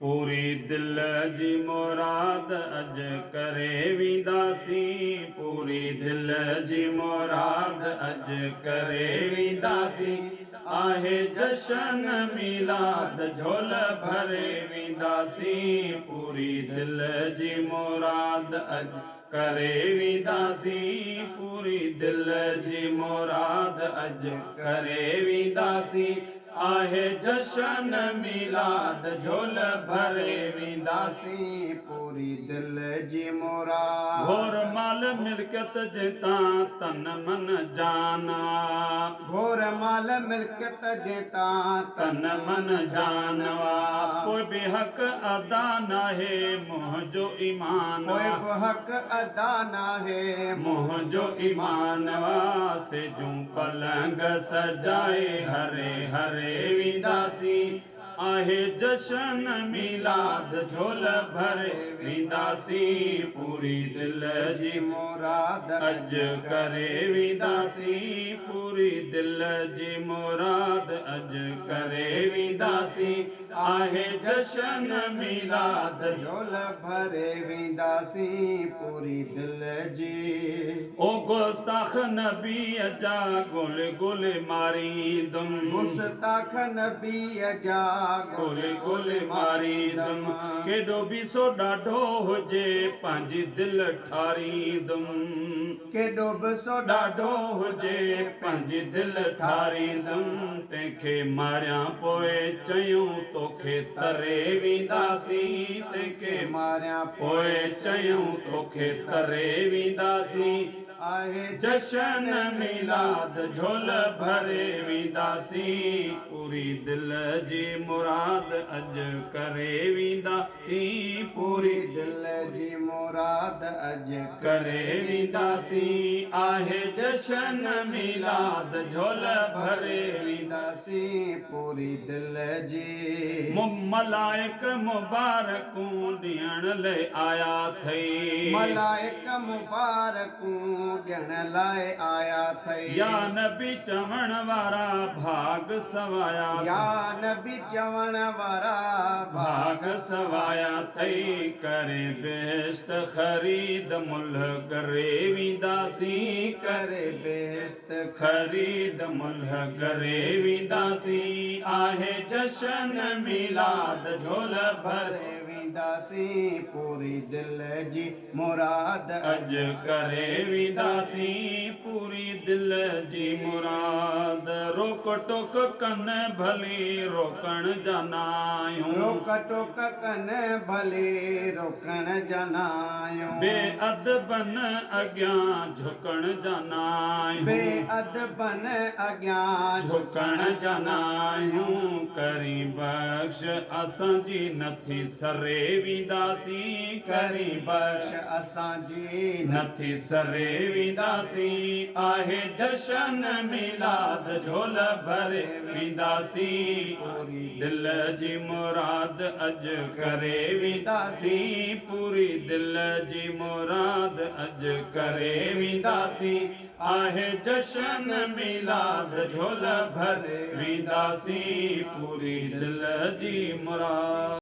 पूरी दिल जी मुराद अज करे वींदासी। पूरी दिल जी मुराद अज करे वींदासी। आहे जशन मिलाद झोल भरे वींदासी। पूरी दिल जी मुराद अज करे वींदासी। पूरी दिल जी मुराद अज करे वींदासी। आहे जशन मिलाद झोल भरे वींदासी। पूरी दिल जी मुराद घोर माल मिल्कियत जिता तन मन जाना। घोर माल मिल्कियत जिता तन मन जानवा। कोई भी हक अदा नाहे मुंहिंजो ईमान। कोई बि हक अदा नाहे मुंहिंजो ईमानवा। से जूं पलंग सजाए हरे हरे वींदासी। आहे जशन मिलाद झोल भरे वींदासी। पूरी दिल जी मुराद अज करे वींदासी। पूरी दिल जी मुराद अज करे वींदासी। आहे जशन मिलाद झोल भरे वींदासी। पूरी दिल जी ओ गुस्ताख नबी जा गोले गोले मारीदम। गुस्ताख नबी जा गोले गोले मारीदम। केॾो बि सो ॾाढो हुजे पंहिंजी दिल ठारीदम। केॾो बि सो ॾाढो हुजे पंहिंजी दिल ठारीदम। तंहिंखे मारियां पोइ चयूं तोखे तरे वींदासी। तंहिंखे मारियां पोइ चयूं तोखे तरे वींदासी। आहे जशन मिलाद झोल भरे वींदासी। पूरी दिल जी मुराद अज करे वींदासी। पूरी दिल जी मुराद अज करे वींदासी। आहे जशन मिलाद झोल भरे वींदासी। पूरी दिल जी मलाइक मुबारकूं ॾियण लाइ आया थई। मलाइक मुबारकूं ॾियण लाइ आया थई। या नबी चवण वारा भाग सवाया। या नबी चवण वारा भाग सवाया थई। करे बेश्त ख़रीद मुल्ह करे वींदासी। करे बेश्त ख़रीद मुल्ह करे वींदासी। आहे जशन मिलाद झोल भरे वींदासी। पूरी दिल जी मुराद अज करे वींदासी। पूरी दिल जी मुराद रोक टोक कन भली रोकण जनायूं। रोक टोक कन भली रोकण जनायूं। बेअदबन अॻियां झुकण जनायूं। बेअदबन अॻियां झुकण जनायूं। करी बख़्श असांजी नथी सरे वींदासी। करी बख़्श असांजी नथी सरे वींदासी। आहे जशन मिलाद झोल भरे वींदासी। पूरी दिल जी मुराद अज करे वींदासी। पूरी दिल जी मुराद अज करे वींदासी। आहे जशन मिलाद झोल भरे वींदासी। पूरी दिल जी मुराद।